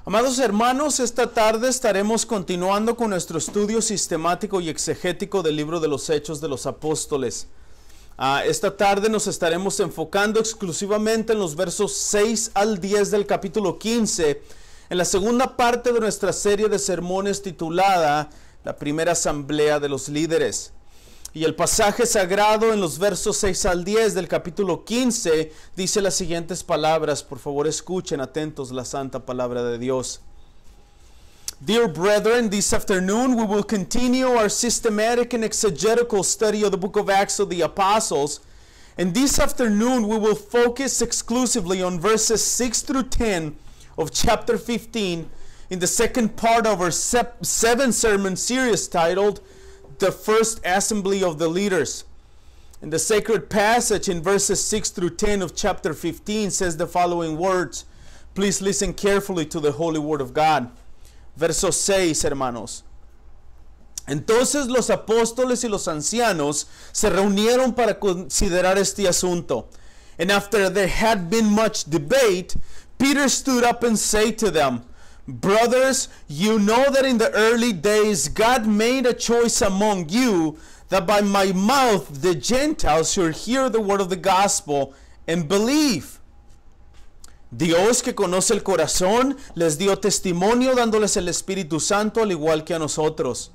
Amados hermanos, esta tarde estaremos continuando con nuestro estudio sistemático y exegético del libro de los Hechos de los Apóstoles. Esta tarde nos estaremos enfocando exclusivamente en los versos 6 al 10 del capítulo 15, en la segunda parte de nuestra serie de sermones titulada La Primera Asamblea de los Líderes. Y el pasaje sagrado en los versos 6 al 10 del capítulo 15 dice las siguientes palabras. Por favor, escuchen atentos la santa palabra de Dios. Dear brethren, this afternoon we will continue our systematic and exegetical study of the book of Acts of the Apostles. And this afternoon we will focus exclusively on verses 6 through 10 of chapter 15 in the second part of our seven sermon series titled The First Assembly of the Leaders. And the sacred passage in verses 6 through 10 of chapter 15 says the following words. Please listen carefully to the holy word of God. Verso 6, hermanos. Entonces los apóstoles y los ancianos se reunieron para considerar este asunto. And after there had been much debate, Peter stood up and said to them, Brothers, you know that in the early days God made a choice among you that by my mouth the Gentiles should hear the word of the gospel and believe. Dios, que conoce el corazón, les dio testimonio dándoles el Espíritu Santo al igual que a nosotros.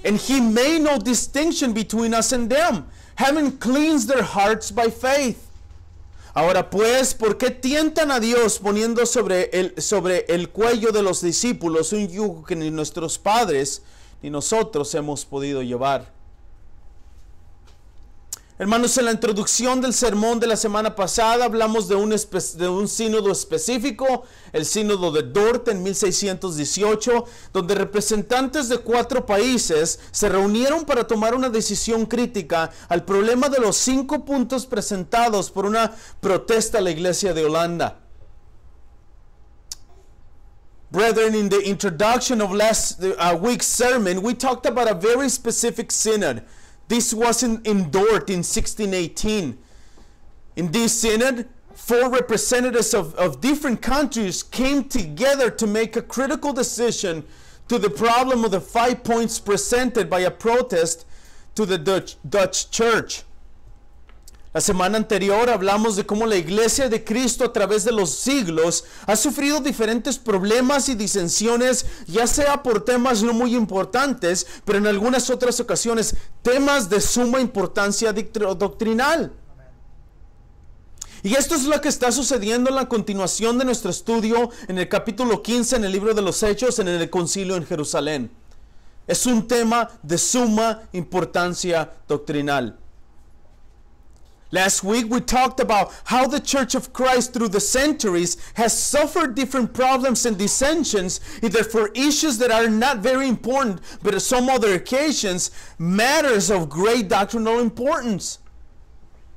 And he made no distinction between us and them, having cleansed their hearts by faith. Ahora pues, ¿por qué tientan a Dios poniendo sobre el cuello de los discípulos un yugo que ni nuestros padres ni nosotros hemos podido llevar? Hermanos, en la introducción del sermón de la semana pasada hablamos de un sínodo específico, el sínodo de Dort en 1618, donde representantes de 4 países se reunieron para tomar una decisión crítica al problema de los 5 puntos presentados por una protesta a la iglesia de Holanda. Brethren, in the introduction of last week's sermon, we talked about a very specific synod. This was in Dort in 1618. In this synod, 4 representatives of different countries came together to make a critical decision to the problem of the 5 points presented by a protest to the Dutch church. La semana anterior hablamos de cómo la iglesia de Cristo a través de los siglos ha sufrido diferentes problemas y disensiones, ya sea por temas no muy importantes, pero en algunas otras ocasiones temas de suma importancia doctrinal. Y esto es lo que está sucediendo en la continuación de nuestro estudio en el capítulo 15 en el libro de los Hechos en el concilio en Jerusalén. Es un tema de suma importancia doctrinal. Last week we talked about how the Church of Christ through the centuries has suffered different problems and dissensions, either for issues that are not very important, but on some other occasions, matters of great doctrinal importance.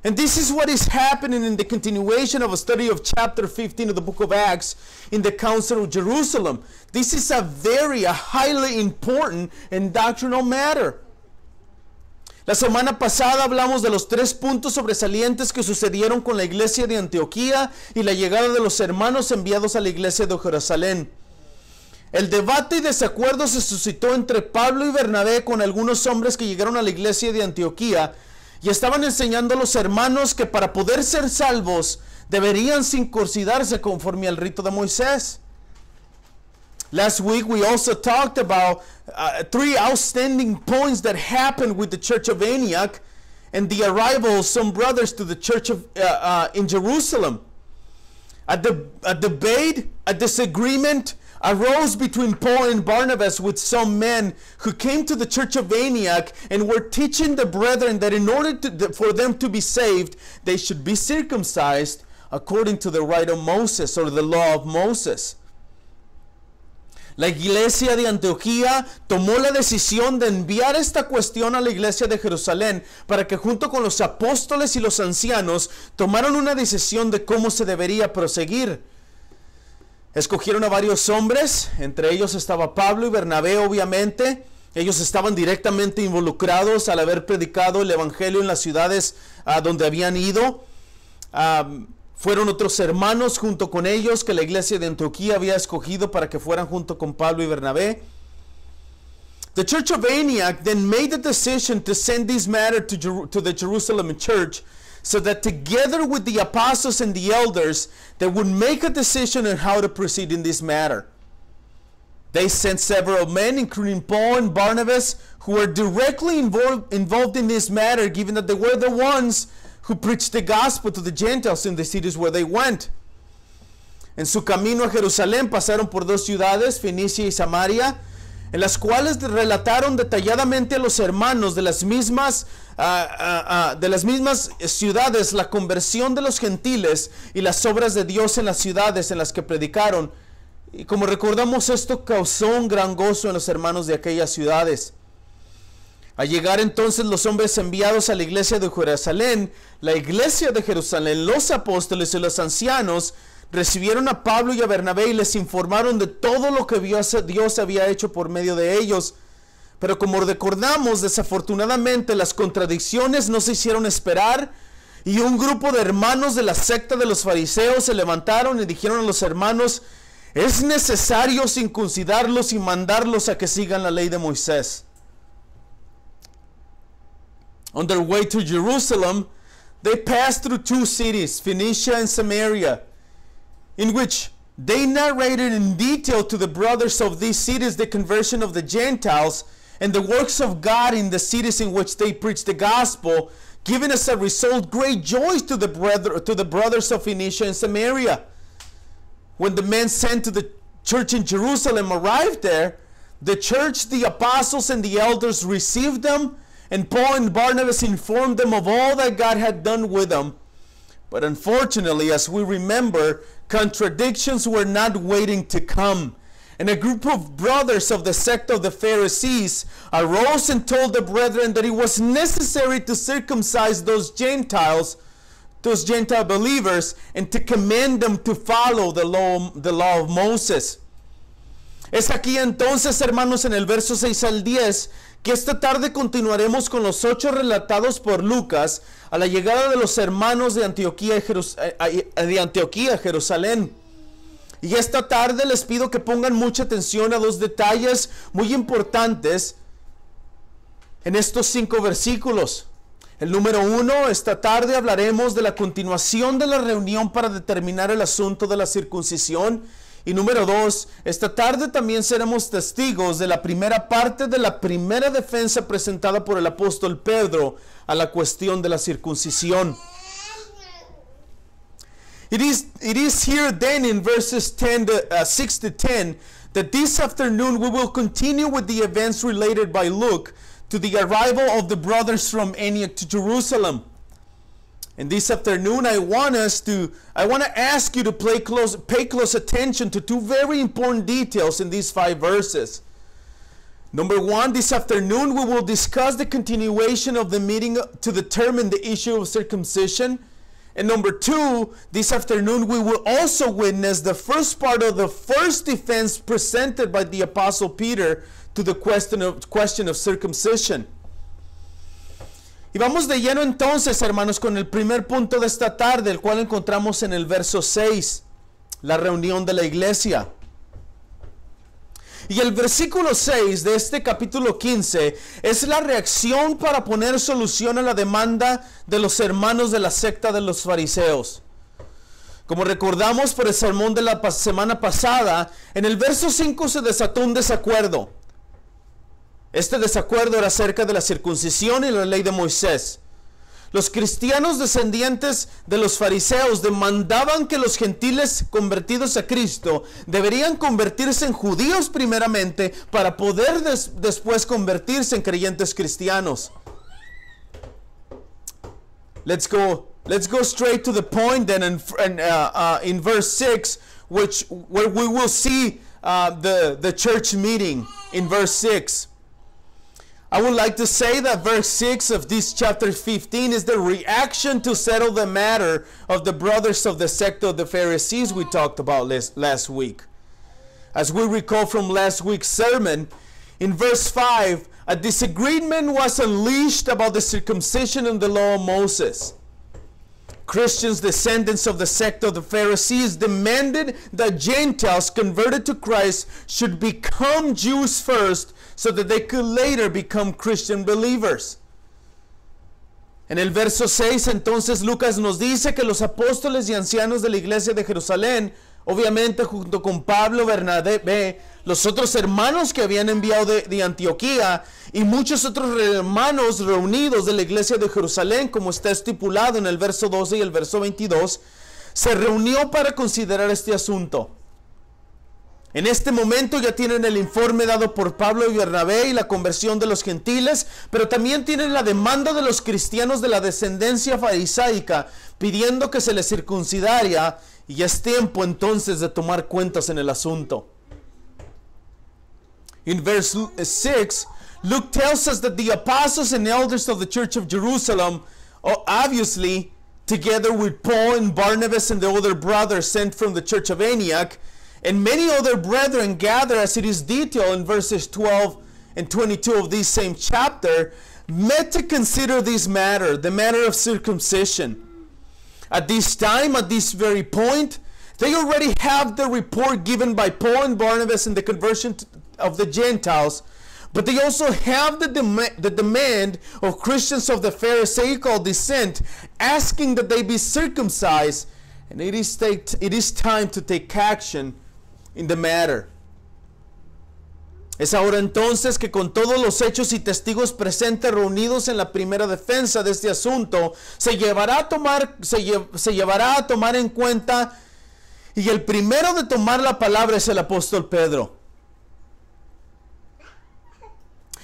And this is what is happening in the continuation of a study of chapter 15 of the book of Acts in the Council of Jerusalem. This is a highly important and doctrinal matter. La semana pasada hablamos de los 3 puntos sobresalientes que sucedieron con la iglesia de Antioquía y la llegada de los hermanos enviados a la iglesia de Jerusalén. El debate y desacuerdo se suscitó entre Pablo y Bernabé con algunos hombres que llegaron a la iglesia de Antioquía y estaban enseñando a los hermanos que para poder ser salvos deberían circuncidarse conforme al rito de Moisés. Last week we also talked about 3 outstanding points that happened with the church of Antioch and the arrival of some brothers to the church of in Jerusalem. A debate, a disagreement arose between Paul and Barnabas with some men who came to the church of Antioch and were teaching the brethren that in order for them to be saved, they should be circumcised according to the rite of Moses or the law of Moses. La iglesia de Antioquía tomó la decisión de enviar esta cuestión a la iglesia de Jerusalén para que junto con los apóstoles y los ancianos tomaran una decisión de cómo se debería proseguir. Escogieron a varios hombres, entre ellos estaba Pablo y Bernabé, obviamente. Ellos estaban directamente involucrados al haber predicado el evangelio en las ciudades donde habían ido. Fueron otros hermanos junto con ellos que la iglesia de Antioquía había escogido para que fueran junto con Pablo y Bernabé. The church of Antioch then made the decision to send this matter to the Jerusalem church, so that together with the apostles and the elders, they would make a decision on how to proceed in this matter. They sent several men, including Paul and Barnabas, who were directly involved in this matter, given that they were the ones who preached the gospel to the Gentiles in the cities where they went. En su camino a Jerusalén pasaron por dos ciudades, Fenicia y Samaria, en las cuales relataron detalladamente a los hermanos de las mismas ciudades la conversión de los gentiles y las obras de Dios en las ciudades en las que predicaron. Y como recordamos, esto causó un gran gozo en los hermanos de aquellas ciudades. Al llegar entonces los hombres enviados a la iglesia de Jerusalén, la iglesia de Jerusalén, los apóstoles y los ancianos recibieron a Pablo y a Bernabé y les informaron de todo lo que Dios había hecho por medio de ellos. Pero como recordamos, desafortunadamente las contradicciones no se hicieron esperar, y un grupo de hermanos de la secta de los fariseos se levantaron y dijeron a los hermanos: es necesario circuncidarlos y mandarlos a que sigan la ley de Moisés. On their way to Jerusalem, they passed through two cities, Phoenicia and Samaria, in which they narrated in detail to the brothers of these cities the conversion of the Gentiles and the works of God in the cities in which they preached the gospel, giving as a result great joy to the brothers of Phoenicia and Samaria. When the men sent to the church in Jerusalem arrived there, the church, the apostles, and the elders received them, and Paul and Barnabas informed them of all that God had done with them. But unfortunately, as we remember, contradictions were not waiting to come. And a group of brothers of the sect of the Pharisees arose and told the brethren that it was necessary to circumcise those Gentile believers, and to command them to follow the law of Moses. Es aquí entonces, hermanos, en el verso 6 al 10, que esta tarde continuaremos con los 8 relatados por Lucas a la llegada de los hermanos de Antioquía a Jerusalén. Y esta tarde les pido que pongan mucha atención a dos detalles muy importantes en estos 5 versículos. El número 1, esta tarde hablaremos de la continuación de la reunión para determinar el asunto de la circuncisión. Y número 2, esta tarde también seremos testigos de la primera parte de la primera defensa presentada por el apóstol Pedro a la cuestión de la circuncisión. It is here then in verses 6 to 10 that this afternoon we will continue with the events related by Luke to the arrival of the brothers from Antioch to Jerusalem. And this afternoon I want to ask you to pay close attention to 2 very important details in these 5 verses. Number 1, this afternoon we will discuss the continuation of the meeting to determine the issue of circumcision. And number 2, this afternoon we will also witness the first part of the first defense presented by the Apostle Peter to the question of circumcision. Y vamos de lleno entonces, hermanos, con el primer punto de esta tarde, el cual encontramos en el verso 6, la reunión de la iglesia. Y el versículo 6 de este capítulo 15 es la reacción para poner solución a la demanda de los hermanos de la secta de los fariseos. Como recordamos por el sermón de la semana pasada, en el verso 5 se desató un desacuerdo. Este desacuerdo era acerca de la circuncisión y la ley de Moisés. Los cristianos descendientes de los fariseos demandaban que los gentiles convertidos a Cristo deberían convertirse en judíos primeramente para poder después convertirse en creyentes cristianos. Let's go straight to the point then in verse 6, where we will see the church meeting in verse 6. I would like to say that verse 6 of this chapter 15 is the reaction to settle the matter of the brothers of the sect of the Pharisees we talked about last week. As we recall from last week's sermon, in verse 5, a disagreement was unleashed about the circumcision and the law of Moses. Christians, descendants of the sect of the Pharisees, demanded that Gentiles converted to Christ should become Jews first so that they could later become Christian believers. En el verso 6, entonces Lucas nos dice que los apóstoles y ancianos de la iglesia de Jerusalén, obviamente junto con Pablo, Bernabé, los otros hermanos que habían enviado de Antioquía y muchos otros hermanos reunidos de la iglesia de Jerusalén, como está estipulado en el verso 12 y el verso 22, se reunió para considerar este asunto. En este momento ya tienen el informe dado por Pablo y Bernabé y la conversión de los gentiles, pero también tienen la demanda de los cristianos de la descendencia farisaica pidiendo que se les circuncidara, y ya es tiempo entonces de tomar cuentas en el asunto. In verse 6, Luke tells us that the apostles and elders of the church of Jerusalem, obviously together with Paul and Barnabas and the other brothers sent from the church of Antioch, and many other brethren gather, as it is detailed in verses 12 and 22 of this same chapter, met to consider this matter, the matter of circumcision. At this time, at this very point, they already have the report given by Paul and Barnabas in the conversion of the Gentiles, but they also have the demand of Christians of the Pharisaical descent asking that they be circumcised, and it is time to take action in the matter. Es ahora entonces que con todos los hechos y testigos presentes reunidos en la primera defensa de este asunto, se llevará a tomar en cuenta, y el primero de tomar la palabra es el apóstol Pedro.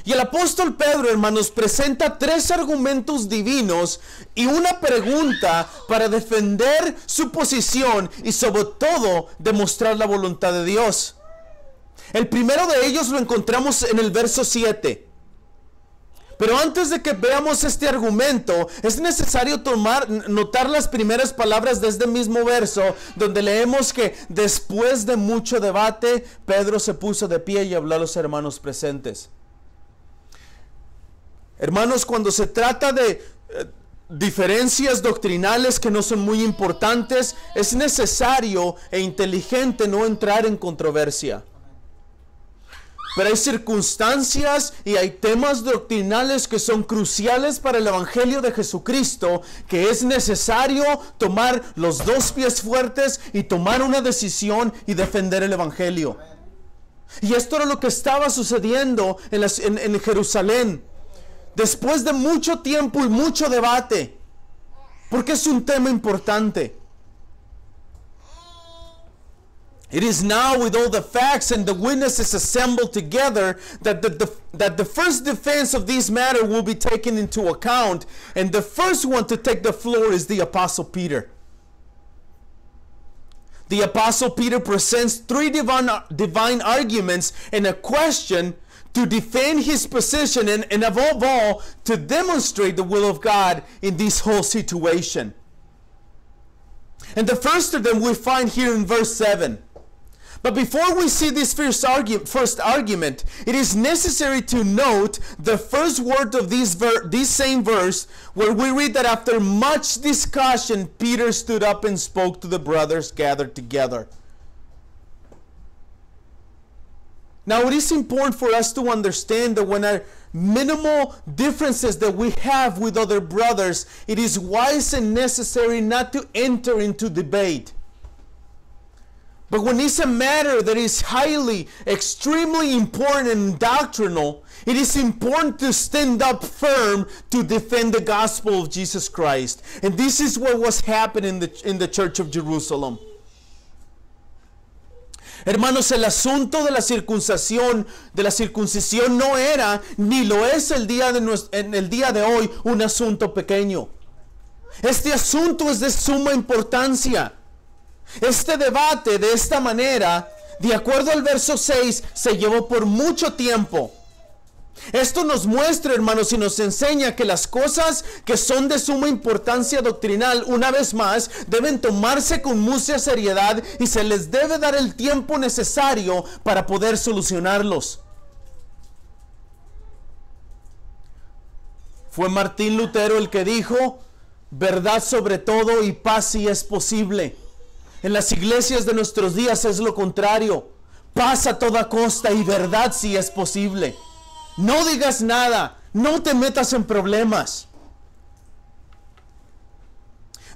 Y el apóstol Pedro, hermanos, presenta 3 argumentos divinos y una pregunta para defender su posición y sobre todo demostrar la voluntad de Dios. El primero de ellos lo encontramos en el verso 7. Pero antes de que veamos este argumento, es necesario notar las primeras palabras de este mismo verso, donde leemos que después de mucho debate, Pedro se puso de pie y habló a los hermanos presentes. Hermanos, cuando se trata de diferencias doctrinales que no son muy importantes, es necesario e inteligente no entrar en controversia. Pero hay circunstancias y hay temas doctrinales que son cruciales para el Evangelio de Jesucristo, que es necesario tomar los 2 pies fuertes y tomar una decisión y defender el Evangelio. Y esto era lo que estaba sucediendo en Jerusalén. Después de mucho tiempo y mucho debate, porque es un tema importante. It is now, with all the facts and the witnesses assembled together, that the first defense of this matter will be taken into account, and the first one to take the floor is the Apostle Peter. The Apostle Peter presents 3 divine arguments and a question to defend his position and above all, to demonstrate the will of God in this whole situation. And the first of them we find here in verse 7. But before we see this first argument, it is necessary to note the first word of this same verse, where we read that after much discussion, Peter stood up and spoke to the brothers gathered together. Now, it is important for us to understand that when our minimal differences that we have with other brothers, it is wise and necessary not to enter into debate. But when it's a matter that is highly, extremely important and doctrinal, it is important to stand up firm to defend the gospel of Jesus Christ. And this is what was happening in the church of Jerusalem. Hermanos, el asunto de la circuncisión no era, ni lo es en el día de hoy, un asunto pequeño. Este asunto es de suma importancia. Este debate de esta manera, de acuerdo al verso 6, se llevó por mucho tiempo. Esto nos muestra, hermanos, y nos enseña que las cosas que son de suma importancia doctrinal, una vez más, deben tomarse con mucha seriedad y se les debe dar el tiempo necesario para poder solucionarlos. Fue Martín Lutero el que dijo: verdad sobre todo y paz si es posible. En las iglesias de nuestros días es lo contrario. Paz a toda costa y verdad si es posible. No digas nada, no te metas en problemas.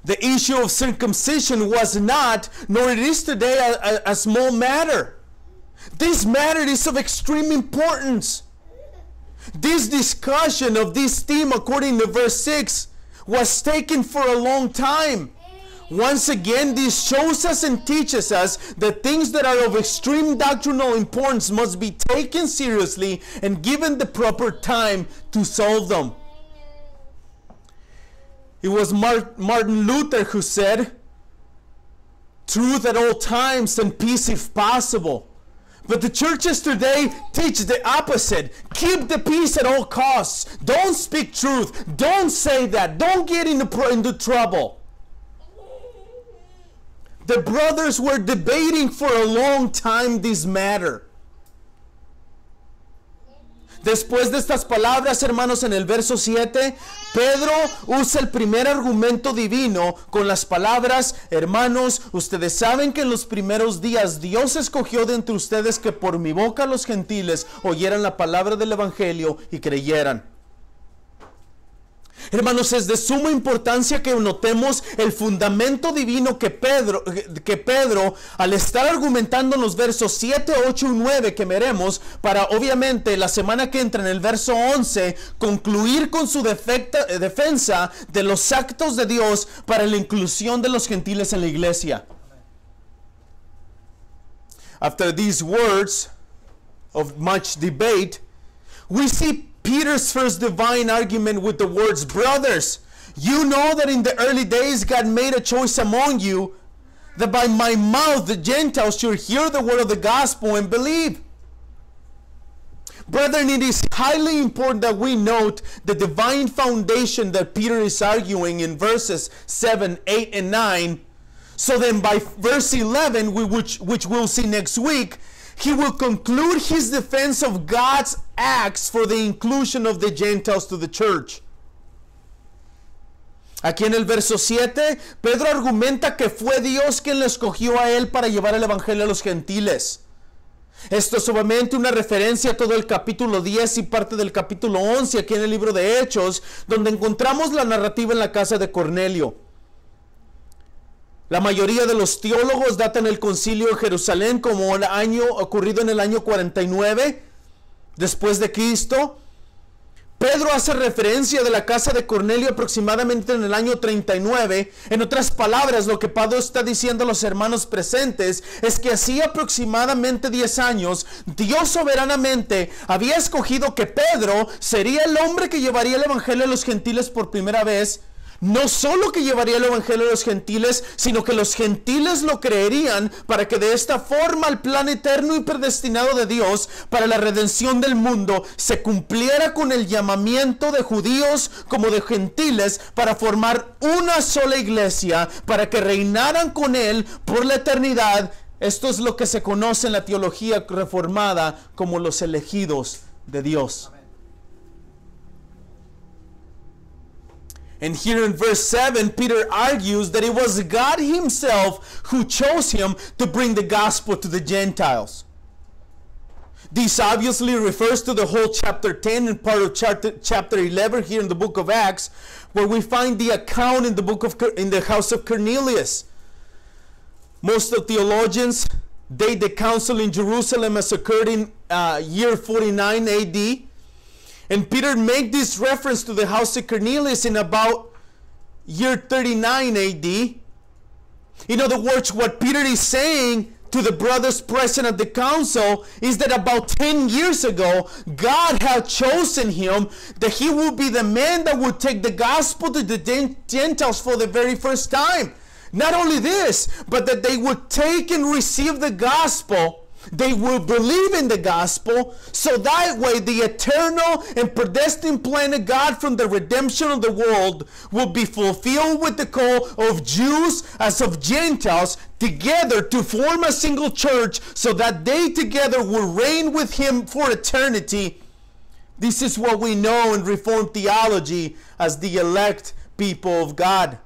The issue of circumcision was not, nor it is today, a small matter. This matter is of extreme importance. This discussion of this theme, according to verse 6, was taken for a long time. Once again, this shows us and teaches us that things that are of extreme doctrinal importance must be taken seriously and given the proper time to solve them. It was Martin Luther who said, "Truth at all times and peace if possible." But the churches today teach the opposite. Keep the peace at all costs. Don't speak truth. Don't say that. Don't get into trouble. The brothers were debating for a long time this matter. Después de estas palabras, hermanos, en el verso 7, Pedro usa el primer argumento divino con las palabras: hermanos, ustedes saben que en los primeros días Dios escogió de entre ustedes que por mi boca los gentiles oyeran la palabra del evangelio y creyeran. Hermanos, es de suma importancia que notemos el fundamento divino que Pedro, al estar argumentando en los versos 7, 8 y 9 que veremos, para obviamente la semana que entra en el verso 11, concluir con su defensa de los actos de Dios para la inclusión de los gentiles en la iglesia. After these words of much debate, we see Peter's first divine argument with the words, "Brothers, you know that in the early days God made a choice among you, that by my mouth the Gentiles should hear the word of the gospel and believe." Brethren, it is highly important that we note the divine foundation that Peter is arguing in verses 7, 8, and 9. So then by verse 11, which we'll see next week, he will conclude his defense of God's acts for the inclusion of the Gentiles to the church. Aquí en el verso 7, Pedro argumenta que fue Dios quien le escogió a él para llevar el evangelio a los gentiles. Esto es obviamente una referencia a todo el capítulo 10 y parte del capítulo 11 aquí en el libro de Hechos, donde encontramos la narrativa en la casa de Cornelio. La mayoría de los teólogos datan el concilio de Jerusalén como un año ocurrido en el año 49 después de Cristo. Pedro hace referencia de la casa de Cornelio aproximadamente en el año 39. En otras palabras, lo que Pablo está diciendo a los hermanos presentes es que hacía aproximadamente 10 años, Dios soberanamente había escogido que Pedro sería el hombre que llevaría el evangelio a los gentiles por primera vez. No solo que llevaría el evangelio a los gentiles, sino que los gentiles lo creerían para que de esta forma el plan eterno y predestinado de Dios para la redención del mundo se cumpliera con el llamamiento de judíos como de gentiles para formar una sola iglesia, para que reinaran con él por la eternidad. Esto es lo que se conoce en la teología reformada como los elegidos de Dios. And here in verse 7, Peter argues that it was God himself who chose him to bring the gospel to the Gentiles. This obviously refers to the whole chapter 10 and part of chapter 11 here in the book of Acts, where we find the account in the house of Cornelius. Most of theologians date the council in Jerusalem as occurred in year 49 AD. And Peter made this reference to the house of Cornelius in about year 39 AD. In other words, what Peter is saying to the brothers present at the council is that about 10 years ago, God had chosen him, that he would be the man that would take the gospel to the Gentiles for the very first time. Not only this, but that they would take and receive the gospel. They will believe in the gospel, so that way the eternal and predestined plan of God from the redemption of the world will be fulfilled with the call of Jews as of Gentiles together to form a single church, so that they together will reign with him for eternity. This is what we know in Reformed theology as the elect people of God.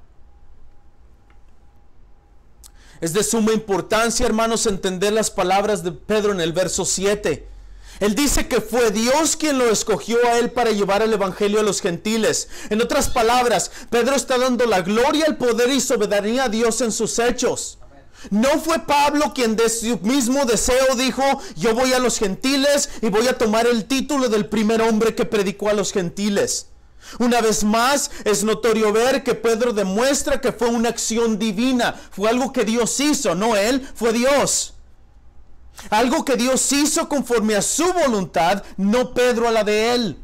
Es de suma importancia, hermanos, entender las palabras de Pedro en el verso 7. Él dice que fue Dios quien lo escogió a él para llevar el evangelio a los gentiles. En otras palabras, Pedro está dando la gloria, el poder y soberanía a Dios en sus hechos. No fue Pablo quien de su mismo deseo dijo, yo voy a los gentiles y voy a tomar el título del primer hombre que predicó a los gentiles. Una vez más, es notorio ver que Pedro demuestra que fue una acción divina. Fue algo que Dios hizo, no él, fue Dios. Algo que Dios hizo conforme a su voluntad, no Pedro a la de él,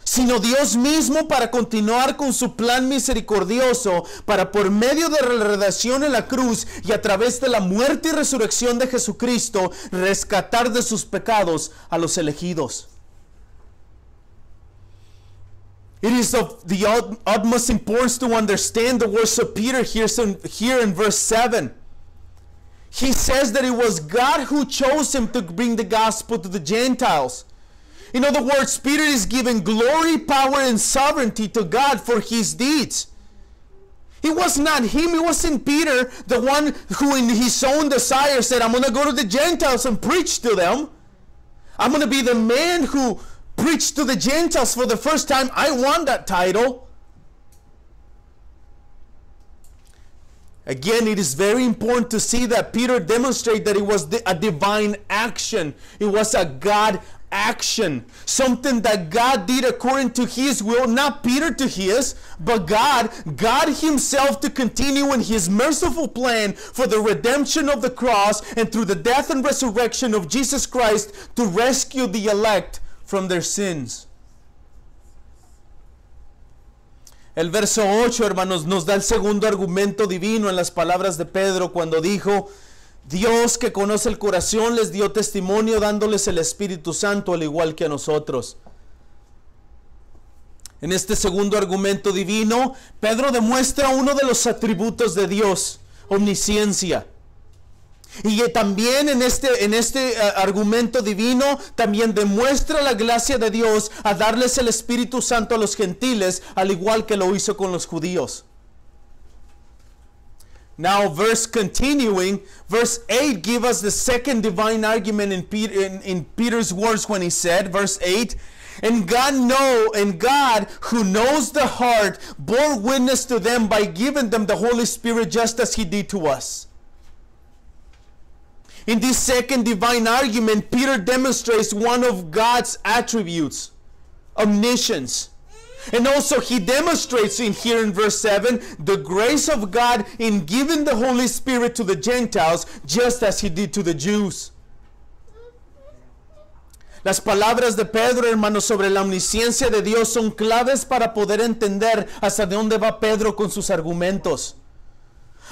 sino Dios mismo para continuar con su plan misericordioso, para por medio de la redención en la cruz y a través de la muerte y resurrección de Jesucristo, rescatar de sus pecados a los elegidos. It is of the utmost importance to understand the words of Peter here in verse 7. He says that it was God who chose him to bring the gospel to the Gentiles. In other words, Peter is giving glory, power, and sovereignty to God for his deeds. It was not him, it wasn't Peter, the one who in his own desire said, I'm going to go to the Gentiles and preach to them. I'm going to be the man who preached to the Gentiles for the first time. I want that title. Again, it is very important to see that Peter demonstrated that it was a divine action. It was a God action. Something that God did according to his will. Not Peter to his, but God himself to continue in his merciful plan for the redemption of the cross and through the death and resurrection of Jesus Christ to rescue the elect from their sins. El verso 8, hermanos, nos da el segundo argumento divino en las palabras de Pedro cuando dijo, Dios que conoce el corazón les dio testimonio dándoles el Espíritu Santo al igual que a nosotros. En este segundo argumento divino, Pedro demuestra uno de los atributos de Dios, omnisciencia. Y también en este argumento divino también demuestra la gracia de Dios a darles el Espíritu Santo a los gentiles, al igual que lo hizo con los judíos. Now, verse 8 gives us the second divine argument in Peter's words when he said, verse 8, and God who knows the heart bore witness to them by giving them the Holy Spirit just as he did to us. In this second divine argument, Peter demonstrates one of God's attributes, omniscience. And also he demonstrates here in verse 7 the grace of God in giving the Holy Spirit to the Gentiles just as he did to the Jews. Las palabras de Pedro, hermanos, sobre la omnisciencia de Dios son claves para poder entender hasta dónde va Pedro con sus argumentos.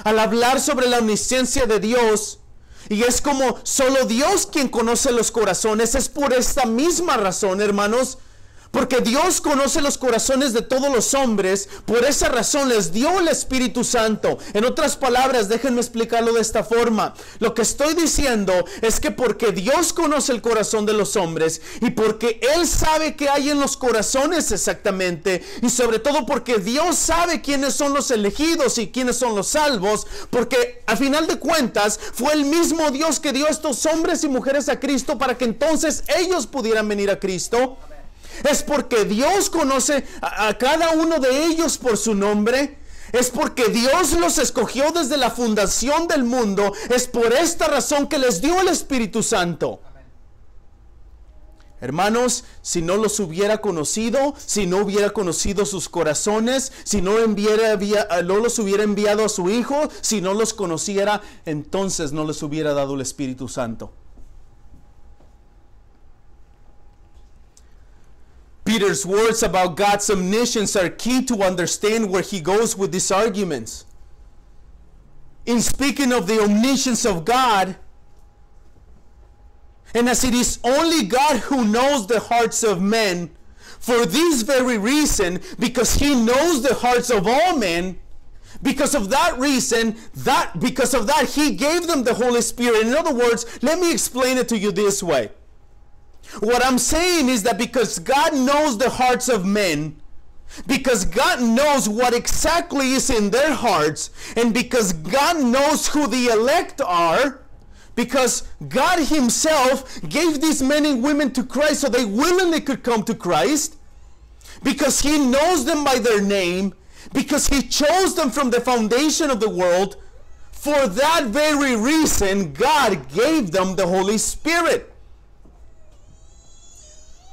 Al hablar sobre la omnisciencia de Dios, y es como solo Dios quien conoce los corazones. Es por esta misma razón, hermanos, porque Dios conoce los corazones de todos los hombres. Por esa razón les dio el Espíritu Santo. En otras palabras, déjenme explicarlo de esta forma. Lo que estoy diciendo es que porque Dios conoce el corazón de los hombres y porque Él sabe qué hay en los corazones exactamente, y sobre todo porque Dios sabe quiénes son los elegidos y quiénes son los salvos, porque a final de cuentas fue el mismo Dios que dio a estos hombres y mujeres a Cristo para que entonces ellos pudieran venir a Cristo. Es porque Dios conoce a cada uno de ellos por su nombre. Es porque Dios los escogió desde la fundación del mundo. Es por esta razón que les dio el Espíritu Santo. Hermanos, si no los hubiera conocido, si no hubiera conocido sus corazones, si no los hubiera enviado a su Hijo, si no los conociera, entonces no les hubiera dado el Espíritu Santo. Peter's words about God's omniscience are key to understand where he goes with these arguments. In speaking of the omniscience of God, and as it is only God who knows the hearts of men, for this very reason, because he knows the hearts of all men, because of that reason, he gave them the Holy Spirit. In other words, let me explain it to you this way. What I'm saying is that because God knows the hearts of men, Because God knows what exactly is in their hearts, and because God knows who the elect are, because God himself gave these men and women to Christ so they willingly could come to Christ, because he knows them by their name, because he chose them from the foundation of the world, for that very reason God gave them the Holy Spirit.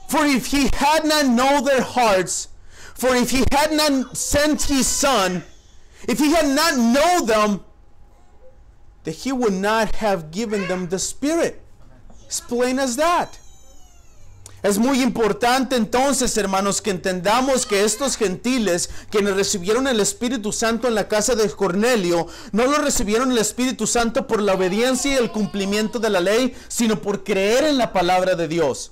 For if he had not known their hearts, for if he had not sent his Son, if he had not known them, that he would not have given them the Spirit. As plain as that. Es muy importante entonces, hermanos, que entendamos que estos gentiles, quienes recibieron el Espíritu Santo en la casa de Cornelio, no lo recibieron el Espíritu Santo por la obediencia y el cumplimiento de la ley, sino por creer en la palabra de Dios.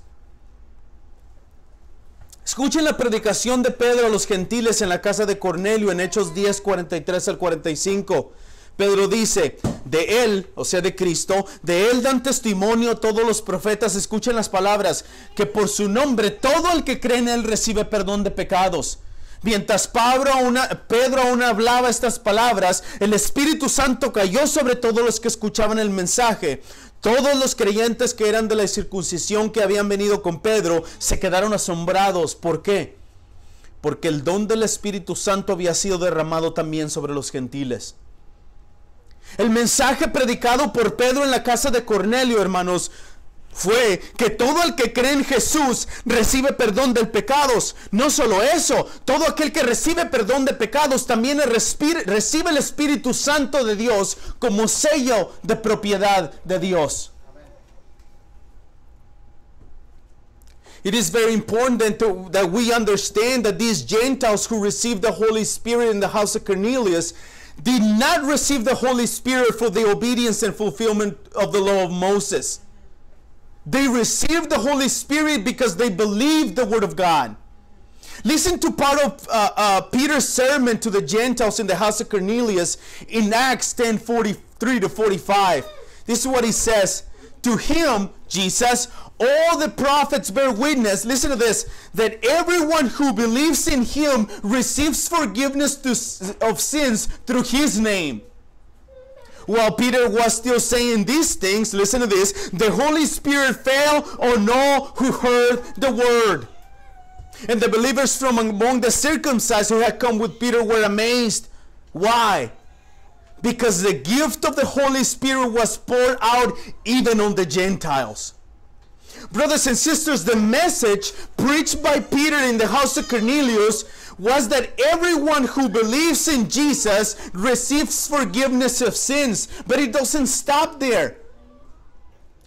Escuchen la predicación de Pedro a los gentiles en la casa de Cornelio en Hechos 10, 43 al 45. Pedro dice, de él, o sea de Cristo, de él dan testimonio todos los profetas. Escuchen las palabras, que por su nombre todo el que cree en él recibe perdón de pecados. Mientras Pedro aún hablaba estas palabras, el Espíritu Santo cayó sobre todos los que escuchaban el mensaje. Todos los creyentes que eran de la circuncisión que habían venido con Pedro se quedaron asombrados. ¿Por qué? Porque el don del Espíritu Santo había sido derramado también sobre los gentiles. El mensaje predicado por Pedro en la casa de Cornelio, hermanos, fue que todo el que cree en Jesús recibe perdón de pecados. No solo eso, todo aquel que recibe perdón de pecados también recibe el Espíritu Santo de Dios como sello de propiedad de Dios. It is very important that we understand that these Gentiles who received the Holy Spirit in the house of Cornelius did not receive the Holy Spirit for the obedience and fulfillment of the law of Moses. They received the Holy Spirit because they believed the Word of God. Listen to part of Peter's sermon to the Gentiles in the house of Cornelius in Acts 10:43 to 45. This is what he says. To him, Jesus, all the prophets bear witness, listen to this, that everyone who believes in him receives forgiveness of sins through his name. While Peter was still saying these things, listen to this, the Holy Spirit fell on all who heard the word. And the believers from among the circumcised who had come with Peter were amazed. Why? Because the gift of the Holy Spirit was poured out even on the Gentiles. Brothers and sisters, the message preached by Peter in the house of Cornelius was that everyone who believes in Jesus receives forgiveness of sins. But it doesn't stop there.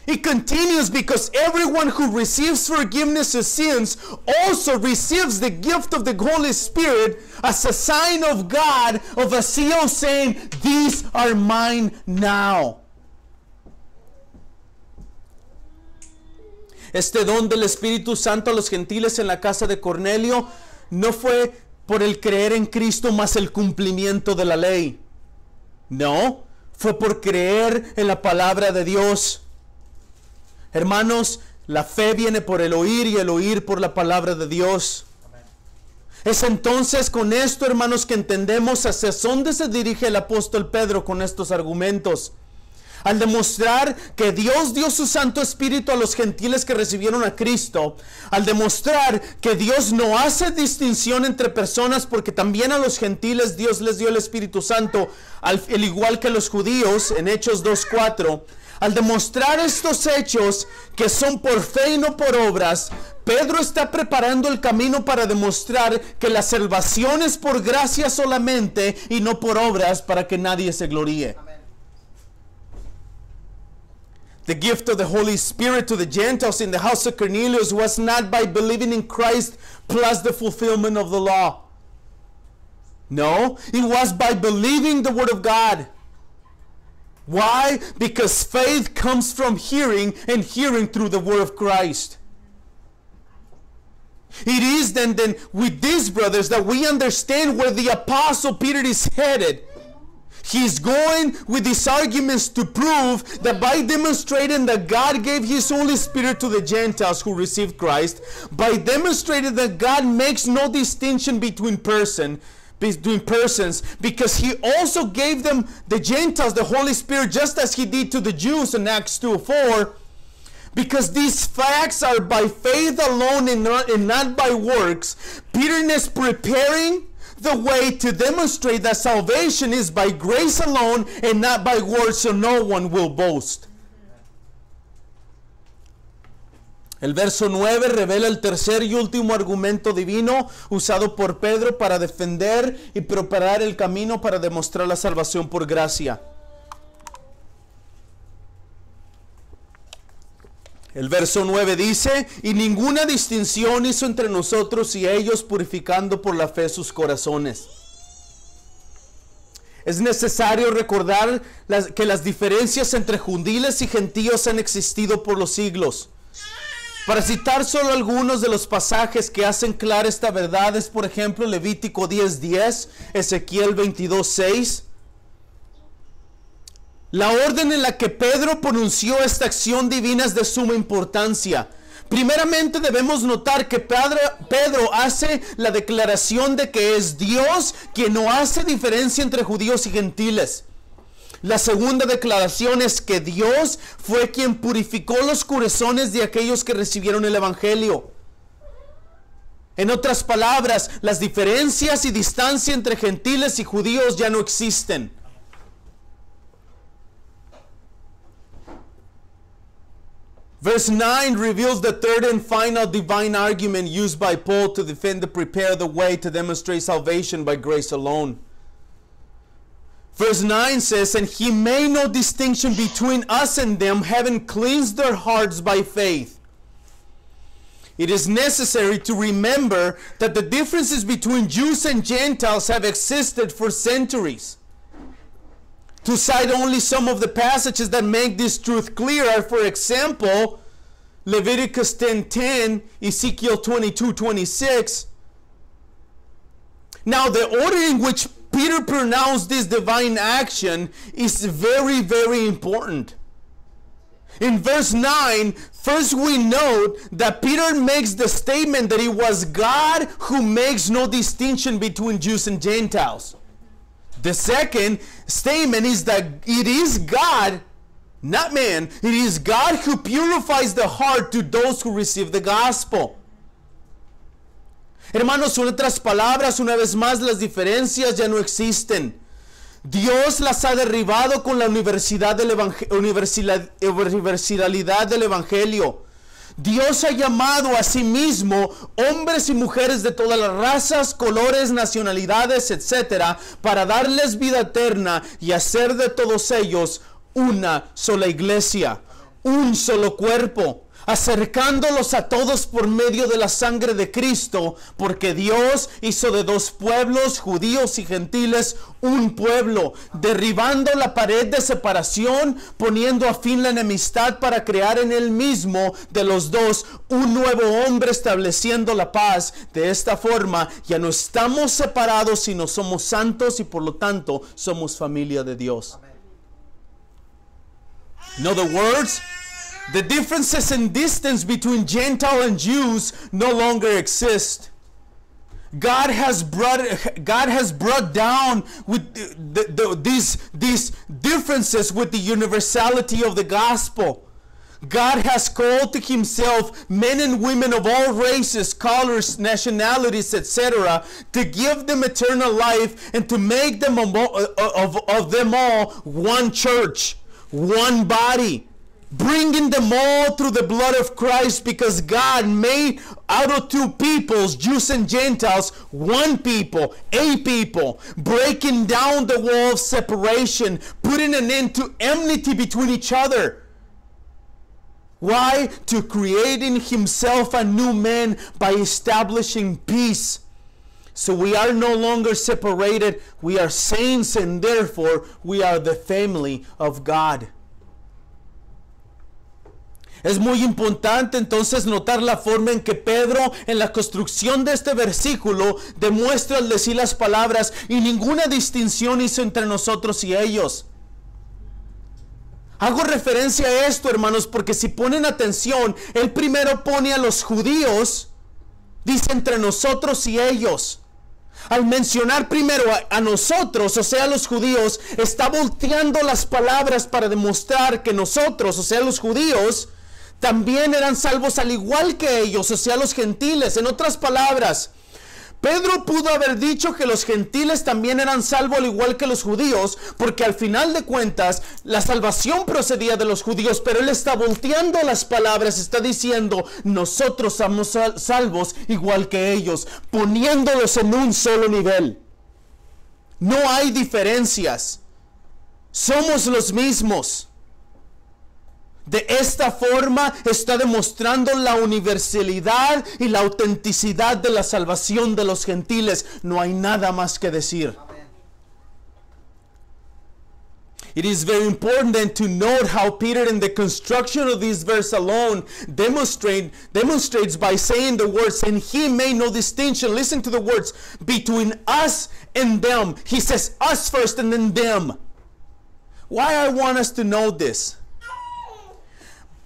It continues, because everyone who receives forgiveness of sins also receives the gift of the Holy Spirit as a sign of God, of a seal saying, these are mine now. Este don del Espíritu Santo a los gentiles en la casa de Cornelio no fue por el creer en Cristo más el cumplimiento de la ley. No, fue por creer en la palabra de Dios. Hermanos, la fe viene por el oír y el oír por la palabra de Dios. Amén. Es entonces con esto, hermanos, que entendemos hacia dónde se dirige el apóstol Pedro con estos argumentos. Al demostrar que Dios dio su Santo Espíritu a los gentiles que recibieron a Cristo, al demostrar que Dios no hace distinción entre personas, porque también a los gentiles Dios les dio el Espíritu Santo, al igual que a los judíos en Hechos 2:4, al demostrar estos hechos que son por fe y no por obras, Pedro está preparando el camino para demostrar que la salvación es por gracia solamente y no por obras, para que nadie se gloríe. The gift of the Holy Spirit to the Gentiles in the house of Cornelius was not by believing in Christ plus the fulfillment of the law. No, it was by believing the Word of God. Why? Because faith comes from hearing, and hearing through the Word of Christ. It is then with these brothers that we understand where the Apostle Peter is headed. He's going with these arguments to prove that by demonstrating that God gave His Holy Spirit to the Gentiles who received Christ, by demonstrating that God makes no distinction between persons, because He also gave them, the Gentiles, the Holy Spirit, just as He did to the Jews in Acts 2:4. Because these facts are by faith alone and not by works, Peter is preparing the way to demonstrate that salvation is by grace alone and not by works, so no one will boast. El verso 9 revela el tercer y último argumento divino usado por Pedro para defender y preparar el camino para demostrar la salvación por gracia. El verso 9 dice, y ninguna distinción hizo entre nosotros y ellos, purificando por la fe sus corazones. Es necesario recordar que las diferencias entre judíos y gentiles han existido por los siglos. Para citar solo algunos de los pasajes que hacen clara esta verdad es, por ejemplo, Levítico 10:10, Ezequiel 22:6. La orden en la que Pedro pronunció esta acción divina es de suma importancia. Primeramente debemos notar que Pedro hace la declaración de que es Dios quien no hace diferencia entre judíos y gentiles. La segunda declaración es que Dios fue quien purificó los corazones de aquellos que recibieron el Evangelio. En otras palabras, las diferencias y distancia entre gentiles y judíos ya no existen. Verse 9 reveals the third and final divine argument used by Paul to defend and prepare the way to demonstrate salvation by grace alone. Verse 9 says, and He made no distinction between us and them, having cleansed their hearts by faith. It is necessary to remember that the differences between Jews and Gentiles have existed for centuries. To cite only some of the passages that make this truth clear are, for example, Leviticus 10:10, Ezekiel 22:26. Now, the order in which Peter pronounced this divine action is very, very important. In verse 9, first we note that Peter makes the statement that it was God who makes no distinction between Jews and Gentiles. The second statement is that it is God, not man, it is God who purifies the heart to those who receive the gospel. Hermanos, en otras palabras, una vez más, las diferencias ya no existen. Dios las ha derribado con la universalidad del Evangelio. Dios ha llamado a sí mismo hombres y mujeres de todas las razas, colores, nacionalidades, etc., para darles vida eterna y hacer de todos ellos una sola iglesia, un solo cuerpo, acercándolos a todos por medio de la sangre de Cristo, porque Dios hizo de dos pueblos, judíos y gentiles, un pueblo, derribando la pared de separación, poniendo a fin la enemistad para crear en él mismo de los dos un nuevo hombre, estableciendo la paz. De esta forma ya no estamos separados, sino somos santos y por lo tanto somos familia de Dios. In other words, the differences in distance between Gentile and Jews no longer exist. God has brought down with these differences with the universality of the gospel. God has called to Himself men and women of all races, colors, nationalities, etc., to give them eternal life and to make them of them all one church, one body, bringing them all through the blood of Christ, because God made out of two peoples, Jews and Gentiles, one people, a people, breaking down the wall of separation, putting an end to enmity between each other. Why? To create in Himself a new man by establishing peace. So we are no longer separated, we are saints, and therefore we are the family of God. Es muy importante entonces notar la forma en que Pedro en la construcción de este versículo demuestra al decir las palabras y ninguna distinción hizo entre nosotros y ellos. Hago referencia a esto, hermanos, porque si ponen atención, él primero pone a los judíos, dice entre nosotros y ellos. Al mencionar primero a nosotros, o sea, los judíos, está volteando las palabras para demostrar que nosotros, o sea, los judíos, también eran salvos al igual que ellos, o sea, los gentiles. En otras palabras, Pedro pudo haber dicho que los gentiles también eran salvos al igual que los judíos, porque al final de cuentas la salvación procedía de los judíos, pero él está volteando las palabras, está diciendo nosotros somos salvos igual que ellos, poniéndolos en un solo nivel. No hay diferencias, somos los mismos. De esta forma está demostrando la universalidad y la autenticidad de la salvación de los gentiles. No hay nada más que decir. It is very important then to note how Peter in the construction of this verse alone demonstrates by saying the words, and he made no distinction. Listen to the words, between us and them. He says us first and then them. Why I want us to know this?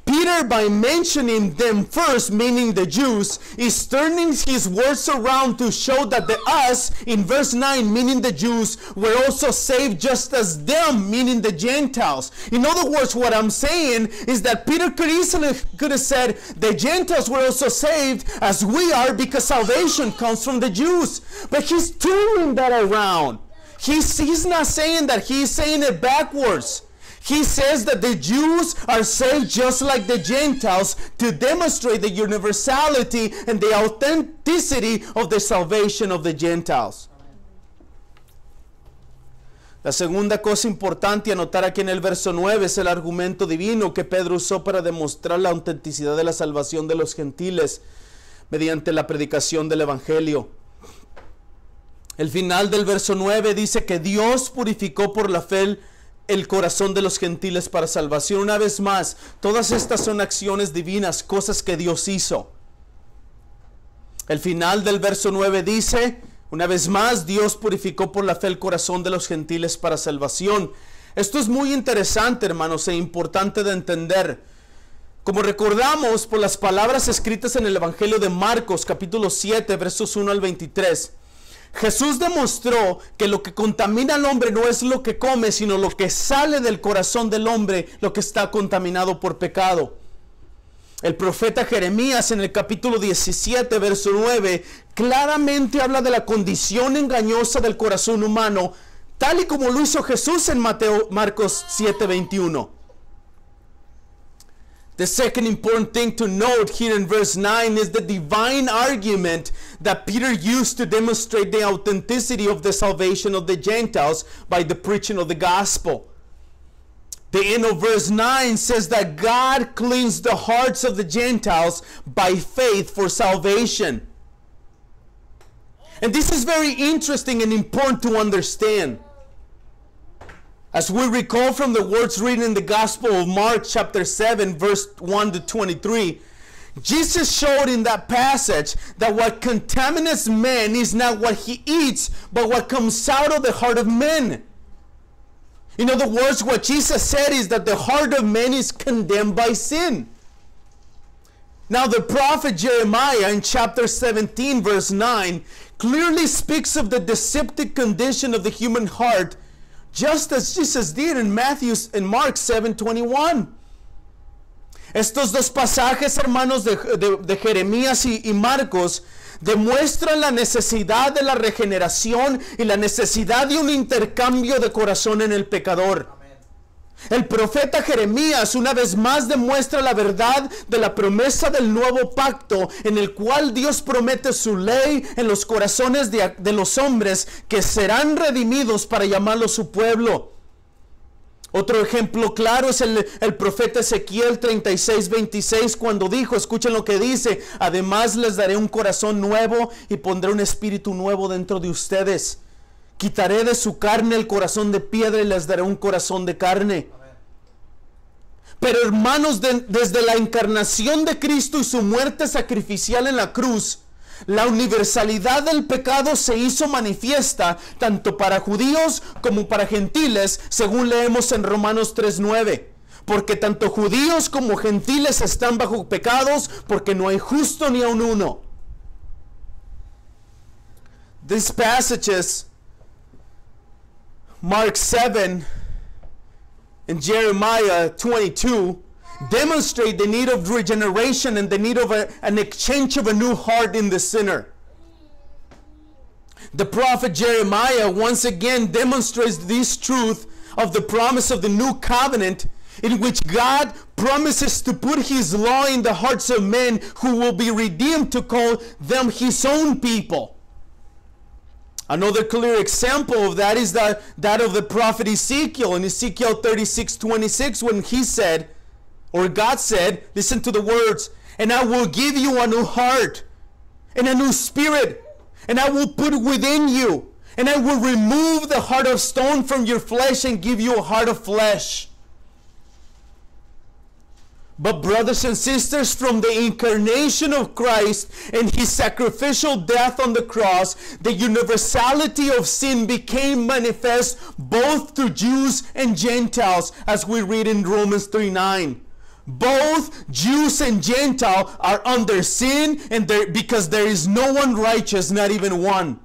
Peter, by mentioning them first, meaning the Jews, is turning his words around to show that the us, in verse 9, meaning the Jews, were also saved just as them, meaning the Gentiles. In other words, what I'm saying is that Peter could have said the Gentiles were also saved as we are because salvation comes from the Jews. But he's turning that around. He's not saying that, he's saying it backwards. He says that the Jews are saved just like the Gentiles to demonstrate the universality and the authenticity of the salvation of the Gentiles. La segunda cosa importante a notar aquí en el verso 9 es el argumento divino que Pedro usó para demostrar la autenticidad de la salvación de los gentiles mediante la predicación del Evangelio. El final del verso 9 dice que Dios purificó por la fe el corazón de los gentiles para salvación. Una vez más, todas estas son acciones divinas, cosas que Dios hizo. El final del verso 9 dice, una vez más, Dios purificó por la fe el corazón de los gentiles para salvación. Esto es muy interesante, hermanos, e importante de entender. Como recordamos por las palabras escritas en el Evangelio de Marcos, capítulo 7, versos 1 al 23, Jesús demostró que lo que contamina al hombre no es lo que come, sino lo que sale del corazón del hombre, lo que está contaminado por pecado. El profeta Jeremías en el capítulo 17, verso 9, claramente habla de la condición engañosa del corazón humano, tal y como lo hizo Jesús en Marcos 7, 21. The second important thing to note here in verse 9 is the divine argument that Peter used to demonstrate the authenticity of the salvation of the Gentiles by the preaching of the gospel. The end of verse 9 says that God cleansed the hearts of the Gentiles by faith for salvation. And this is very interesting and important to understand. As we recall from the words written in the Gospel of Mark chapter 7 verse 1 to 23, Jesus showed in that passage that what contaminates man is not what he eats, but what comes out of the heart of men. In other words, what Jesus said is that the heart of man is condemned by sin. Now the prophet Jeremiah in chapter 17 verse 9 clearly speaks of the deceptive condition of the human heart, just as Jesus did in Mark 7:21. Estos dos pasajes, hermanos, de Jeremías y Marcos, demuestran la necesidad de la regeneración y la necesidad de un intercambio de corazón en el pecador. El profeta Jeremías una vez más demuestra la verdad de la promesa del nuevo pacto, en el cual Dios promete su ley en los corazones de los hombres que serán redimidos para llamarlos su pueblo. Otro ejemplo claro es el profeta Ezequiel 36:26, cuando dijo, escuchen lo que dice: además les daré un corazón nuevo y pondré un espíritu nuevo dentro de ustedes. Quitaré de su carne el corazón de piedra y les daré un corazón de carne. Pero hermanos, desde la encarnación de Cristo y su muerte sacrificial en la cruz, la universalidad del pecado se hizo manifiesta tanto para judíos como para gentiles, según leemos en Romanos 3:9. Porque tanto judíos como gentiles están bajo pecados, porque no hay justo ni aun uno. These passages, Mark 7 and Jeremiah 22, demonstrate the need of regeneration and the need of an exchange of a new heart in the sinner. The prophet Jeremiah once again demonstrates this truth of the promise of the new covenant, in which God promises to put his law in the hearts of men who will be redeemed to call them his own people. Another clear example of that is that of the prophet Ezekiel in Ezekiel 36:26, when he said, or God said, listen to the words, "And I will give you a new heart and a new spirit, and I will put within you, and I will remove the heart of stone from your flesh and give you a heart of flesh." But brothers and sisters, from the incarnation of Christ and his sacrificial death on the cross, the universality of sin became manifest both to Jews and Gentiles, as we read in Romans 3:9. Both Jews and Gentiles are under sin, and because there is no one righteous, not even one.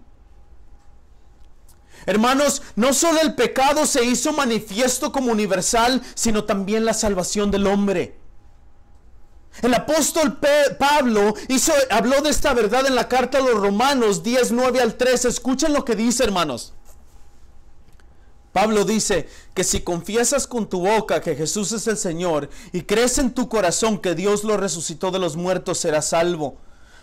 Hermanos, no solo el pecado se hizo manifiesto como universal, sino también la salvación del hombre. El apóstol Pablo habló de esta verdad en la carta a los Romanos 10:9 al 13. Escuchen lo que dice, hermanos. Pablo dice que si confiesas con tu boca que Jesús es el Señor y crees en tu corazón que Dios lo resucitó de los muertos, serás salvo.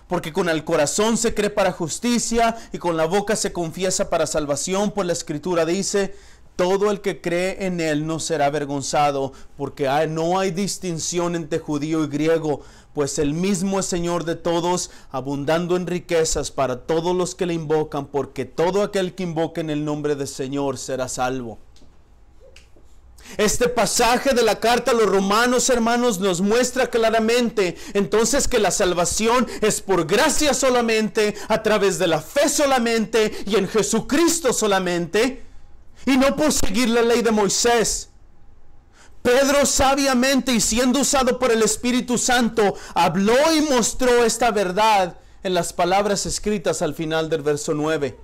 Porque con el corazón se cree para justicia y con la boca se confiesa para salvación, pues la Escritura dice: todo el que cree en él no será avergonzado, porque no hay distinción entre judío y griego, pues el mismo es Señor de todos, abundando en riquezas para todos los que le invocan, porque todo aquel que invoque en el nombre del Señor será salvo. Este pasaje de la carta a los Romanos, hermanos, nos muestra claramente entonces que la salvación es por gracia solamente, a través de la fe solamente y en Jesucristo solamente, y no por seguir la ley de Moisés. Pedro sabiamente y siendo usado por el Espíritu Santo habló y mostró esta verdad en las palabras escritas al final del verso 9.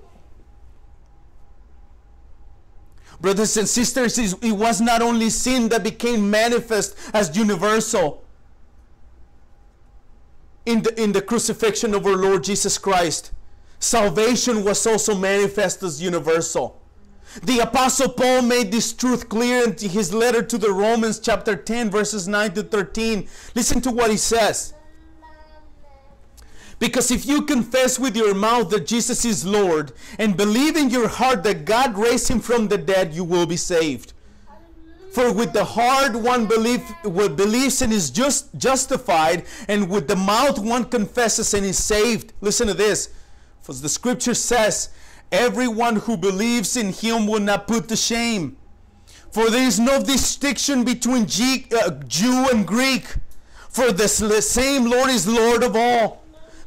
Brothers and sisters, it was not only sin that became manifest as universal in the crucifixion of our Lord Jesus Christ. Salvation was also manifest as universal. The Apostle Paul made this truth clear in his letter to the Romans chapter 10 verses 9 to 13. Listen to what he says. Because if you confess with your mouth that Jesus is Lord and believe in your heart that God raised him from the dead, you will be saved. For with the heart one believes and is justified, and with the mouth one confesses and is saved. Listen to this. For the scripture says, everyone who believes in him will not put to shame. For there is no distinction between Jew and Greek. For the same Lord is Lord of all,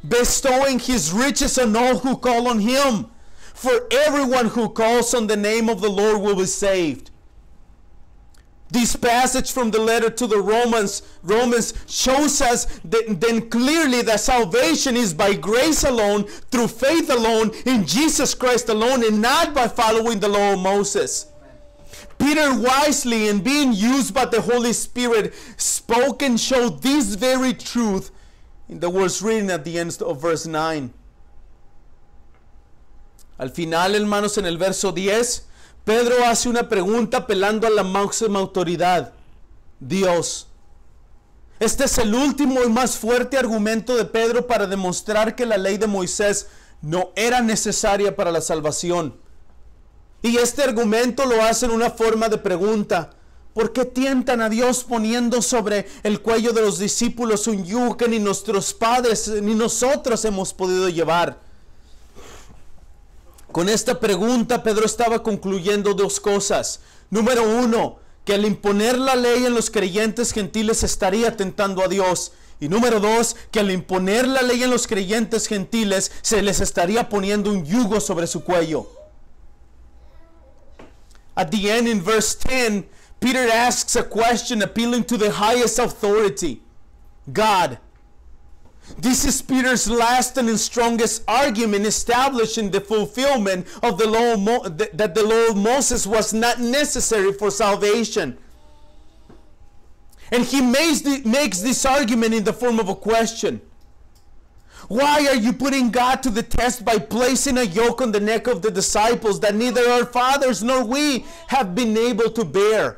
bestowing his riches on all who call on him. For everyone who calls on the name of the Lord will be saved. This passage from the letter to the Romans shows us then clearly that salvation is by grace alone, through faith alone, in Jesus Christ alone, and not by following the law of Moses. Peter wisely, and being used by the Holy Spirit, spoke and showed this very truth in the words written at the end of verse 9. Al final, hermanos, en el verso 10, Pedro hace una pregunta apelando a la máxima autoridad, Dios. Este es el último y más fuerte argumento de Pedro para demostrar que la ley de Moisés no era necesaria para la salvación. Y este argumento lo hace en una forma de pregunta. ¿Por qué tientan a Dios poniendo sobre el cuello de los discípulos un yugo que ni nuestros padres ni nosotros hemos podido llevar? Con esta pregunta Pedro estaba concluyendo dos cosas. Número uno, que al imponer la ley en los creyentes gentiles estaría tentando a Dios. Y número 2, que al imponer la ley en los creyentes gentiles se les estaría poniendo un yugo sobre su cuello. At the end, in verse 10, Peter asks a question appealing to the highest authority, God. This is Peter's last and strongest argument establishing the fulfillment of the law that the law of Moses was not necessary for salvation. And he makes this argument in the form of a question. Why are you putting God to the test by placing a yoke on the neck of the disciples that neither our fathers nor we have been able to bear?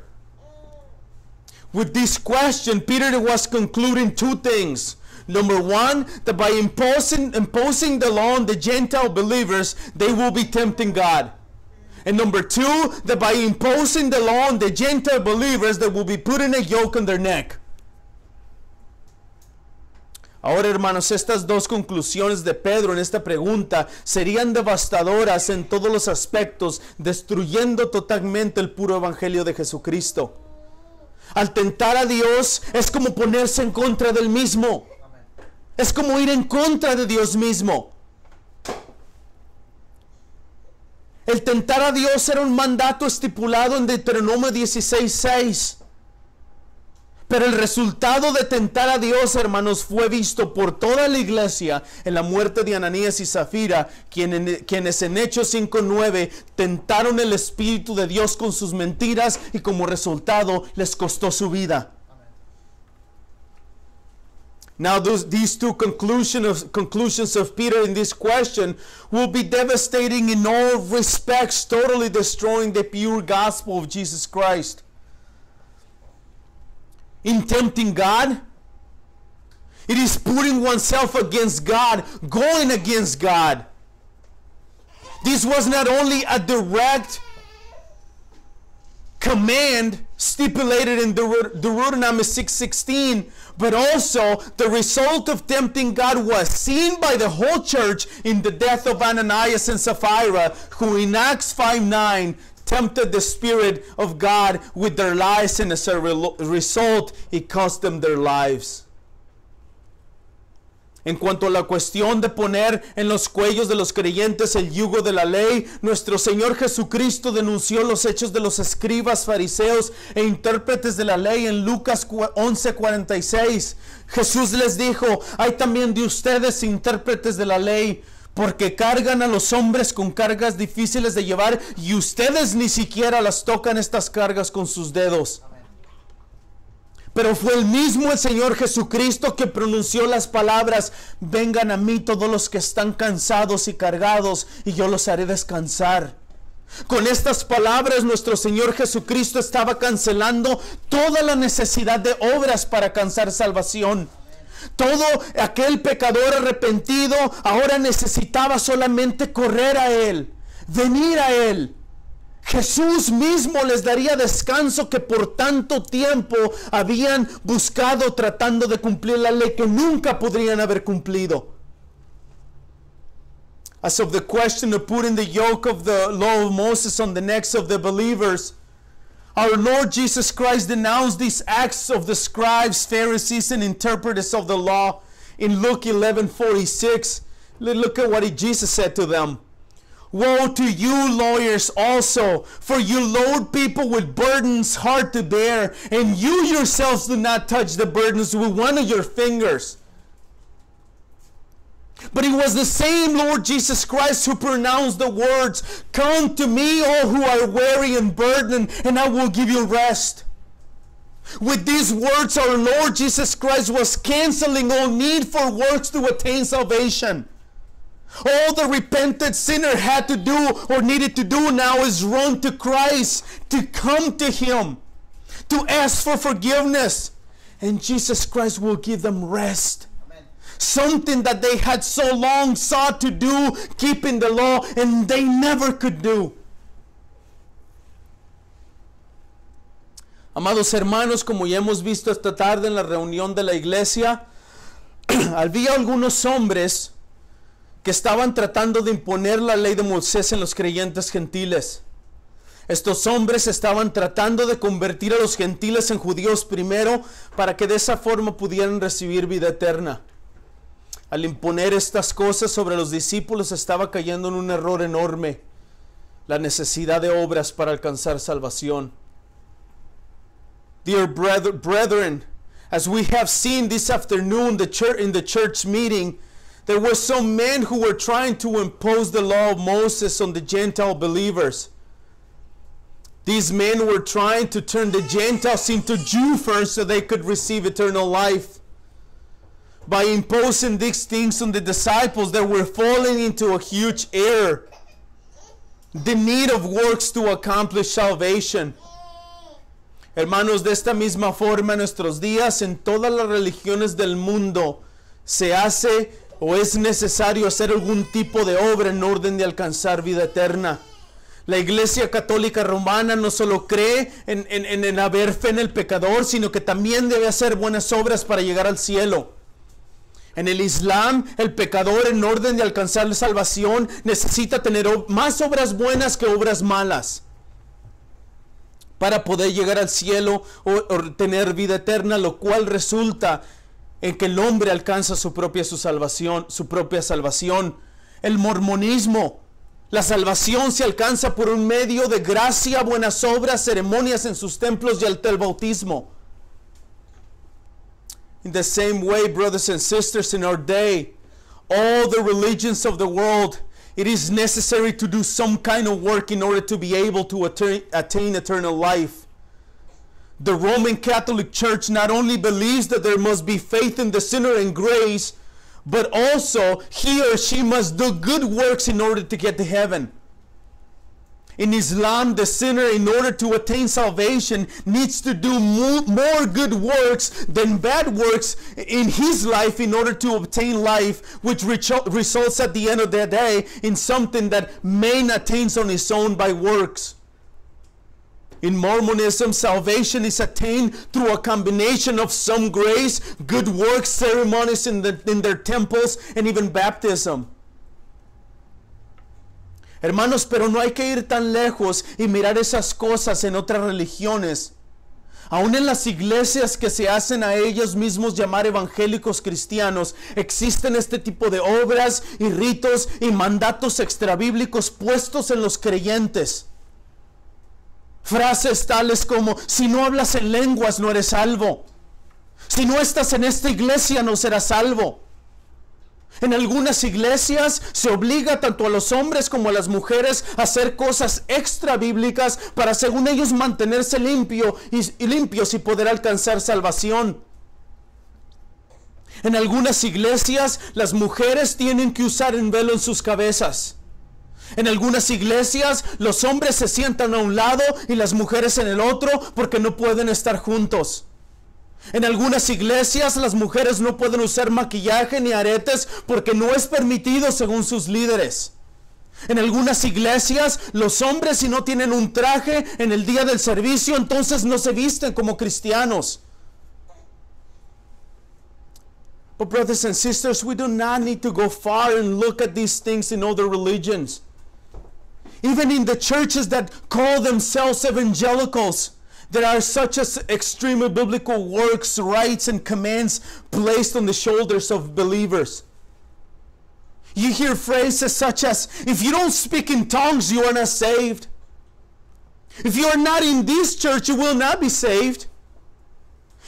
With this question, Peter was concluding two things. Number 1, that by imposing the law on the Gentile believers, they will be tempting God. And number 2, that by imposing the law on the Gentile believers, they will be putting a yoke on their neck. Ahora, hermanos, estas dos conclusiones de Pedro en esta pregunta serían devastadoras en todos los aspectos, destruyendo totalmente el puro evangelio de Jesucristo. Al tentar a Dios es como ponerse en contra del mismo. Es como ir en contra de Dios mismo. El tentar a Dios era un mandato estipulado en Deuteronomio 16:6. Pero el resultado de tentar a Dios, hermanos, fue visto por toda la iglesia en la muerte de Ananías y Zafira, quienes en Hechos 5:9 tentaron el Espíritu de Dios con sus mentiras y como resultado les costó su vida. Now these two conclusions of Peter in this question will be devastating in all respects, totally destroying the pure gospel of Jesus Christ. In tempting God, it is putting oneself against God, going against God. This was not only a direct command stipulated in Deuteronomy 6:16, but also the result of tempting God was seen by the whole church in the death of Ananias and Sapphira, who in Acts 5:9 tempted the Spirit of God with their lies, and as a result, it cost them their lives. En cuanto a la cuestión de poner en los cuellos de los creyentes el yugo de la ley, nuestro Señor Jesucristo denunció los hechos de los escribas, fariseos e intérpretes de la ley en Lucas 11:46. Jesús les dijo: hay también de ustedes intérpretes de la ley, porque cargan a los hombres con cargas difíciles de llevar y ustedes ni siquiera las tocan estas cargas con sus dedos. Pero fue el mismo el Señor Jesucristo que pronunció las palabras: vengan a mí todos los que están cansados y cargados, y yo los haré descansar. Con estas palabras nuestro Señor Jesucristo estaba cancelando toda la necesidad de obras para alcanzar salvación. Todo aquel pecador arrepentido ahora necesitaba solamente correr a Él, venir a Él. Jesús mismo les daría descanso que por tanto tiempo habían buscado tratando de cumplir la ley que nunca podrían haber cumplido. As of the question of putting the yoke of the law of Moses on the necks of the believers, our Lord Jesus Christ denounced these acts of the scribes, Pharisees, and interpreters of the law in Luke 11:46. Look at what Jesus said to them. Woe to you, lawyers, also, for you load people with burdens hard to bear, and you yourselves do not touch the burdens with one of your fingers. But it was the same Lord Jesus Christ who pronounced the words, come to me, all who are weary and burdened, and I will give you rest. With these words, our Lord Jesus Christ was canceling all need for works to attain salvation. All the repentant sinner had to do or needed to do now is run to Christ, to come to Him, to ask for forgiveness, and Jesus Christ will give them rest. Amen. Something that they had so long sought to do, keeping the law, and they never could do. Amados hermanos, como ya hemos visto esta tarde en la reunión de la iglesia, había algunos hombres que estaban tratando de imponer la ley de Moisés en los creyentes gentiles. Estos hombres estaban tratando de convertir a los gentiles en judíos primero para que de esa forma pudieran recibir vida eterna. Al imponer estas cosas sobre los discípulos estaba cayendo en un error enorme: la necesidad de obras para alcanzar salvación. Dear brethren, as we have seen this afternoon in the church meeting, there were some men who were trying to impose the law of Moses on the Gentile believers. These men were trying to turn the Gentiles into Jews first so they could receive eternal life. By imposing these things on the disciples, they were falling into a huge error: the need of works to accomplish salvation. Hermanos, de esta misma forma en nuestros días, en todas las religiones del mundo, se hace o es necesario hacer algún tipo de obra en orden de alcanzar vida eterna. La Iglesia Católica Romana no solo cree en haber fe en el pecador, sino que también debe hacer buenas obras para llegar al cielo. En el Islam, el pecador, en orden de alcanzar la salvación, necesita tener más obras buenas que obras malas para poder llegar al cielo o tener vida eterna, lo cual resulta en que el hombre alcanza su propia salvación. El mormonismo: la salvación se alcanza por un medio de gracia, buenas obras, ceremonias en sus templos y el bautismo. In the same way, brothers and sisters, in our day, all the religions of the world, it is necessary to do some kind of work in order to be able to attain eternal life. The Roman Catholic Church not only believes that there must be faith in the sinner and grace, but also he or she must do good works in order to get to heaven. In Islam, the sinner, in order to attain salvation, needs to do more good works than bad works in his life in order to obtain life, which results at the end of the day in something that man attains on his own by works. In Mormonism, salvation is attained through a combination of some grace, good works, ceremonies in their temples, and even baptism. Hermanos, pero no hay que ir tan lejos y mirar esas cosas en otras religiones. Aún en las iglesias que se hacen a ellos mismos llamar evangélicos cristianos, existen este tipo de obras y ritos y mandatos extrabíblicos puestos en los creyentes. Frases tales como: si no hablas en lenguas no eres salvo. Si no estás en esta iglesia no serás salvo. En algunas iglesias se obliga tanto a los hombres como a las mujeres a hacer cosas extra bíblicas para, según ellos, mantenerse limpios y poder alcanzar salvación. En algunas iglesias las mujeres tienen que usar un velo en sus cabezas. En algunas iglesias los hombres se sientan a un lado y las mujeres en el otro porque no pueden estar juntos. En algunas iglesias las mujeres no pueden usar maquillaje ni aretes porque no es permitido según sus líderes. En algunas iglesias los hombres, si no tienen un traje en el día del servicio, entonces no se visten como cristianos. But brothers and sisters, we do not need to go far and look at these things in other religions. Even in the churches that call themselves evangelicals, there are such as extreme biblical works, rights, and commands placed on the shoulders of believers. You hear phrases such as: if you don't speak in tongues, you are not saved. If you are not in this church, you will not be saved.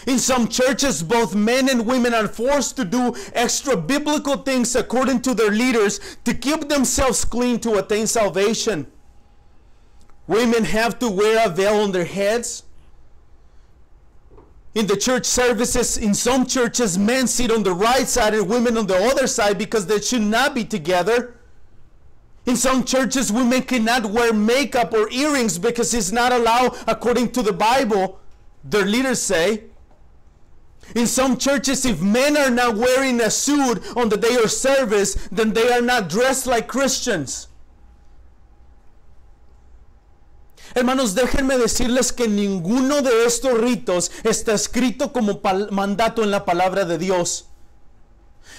In some churches, both men and women are forced to do extra biblical things according to their leaders to keep themselves clean to attain salvation. Women have to wear a veil on their heads. In the church services, in some churches, men sit on the right side and women on the other side because they should not be together. In some churches, women cannot wear makeup or earrings because it's not allowed according to the Bible, their leaders say. In some churches, if men are not wearing a suit on the day of service, then they are not dressed like Christians. Hermanos, déjenme decirles que ninguno de estos ritos está escrito como mandato en la palabra de Dios.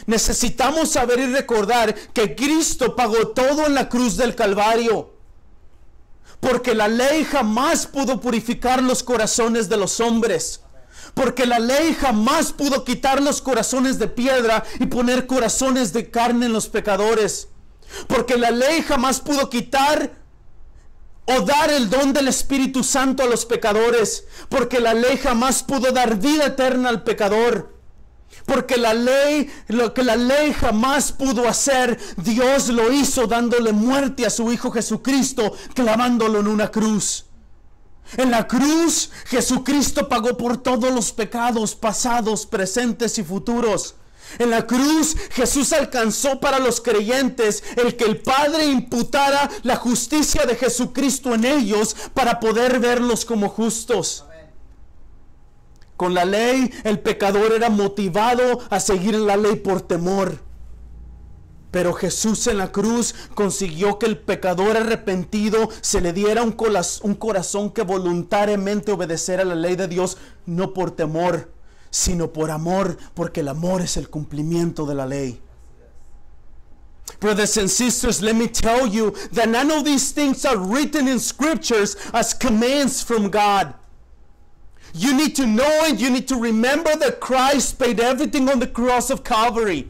Necesitamos saber y recordar que Cristo pagó todo en la cruz del Calvario. Porque la ley jamás pudo purificar los corazones de los hombres. Porque la ley jamás pudo quitar los corazones de piedra y poner corazones de carne en los pecadores. Porque la ley jamás pudo quitar o dar el don del Espíritu Santo a los pecadores. Porque la ley jamás pudo dar vida eterna al pecador. Porque lo que la ley jamás pudo hacer, Dios lo hizo dándole muerte a su Hijo Jesucristo, clavándolo en una cruz. En la cruz, Jesucristo pagó por todos los pecados pasados, presentes y futuros. En la cruz, Jesús alcanzó para los creyentes el que el Padre imputara la justicia de Jesucristo en ellos para poder verlos como justos. Con la ley, el pecador era motivado a seguir la ley por temor. Pero Jesús en la cruz consiguió que el pecador arrepentido se le diera un corazón que voluntariamente obedeciera la ley de Dios, no por temor, sino por amor, porque el amor es el cumplimiento de la ley. Brothers and sisters, let me tell you that none of these things are written in scriptures as commands from God. You need to know and you need to remember that Christ paid everything on the cross of Calvary.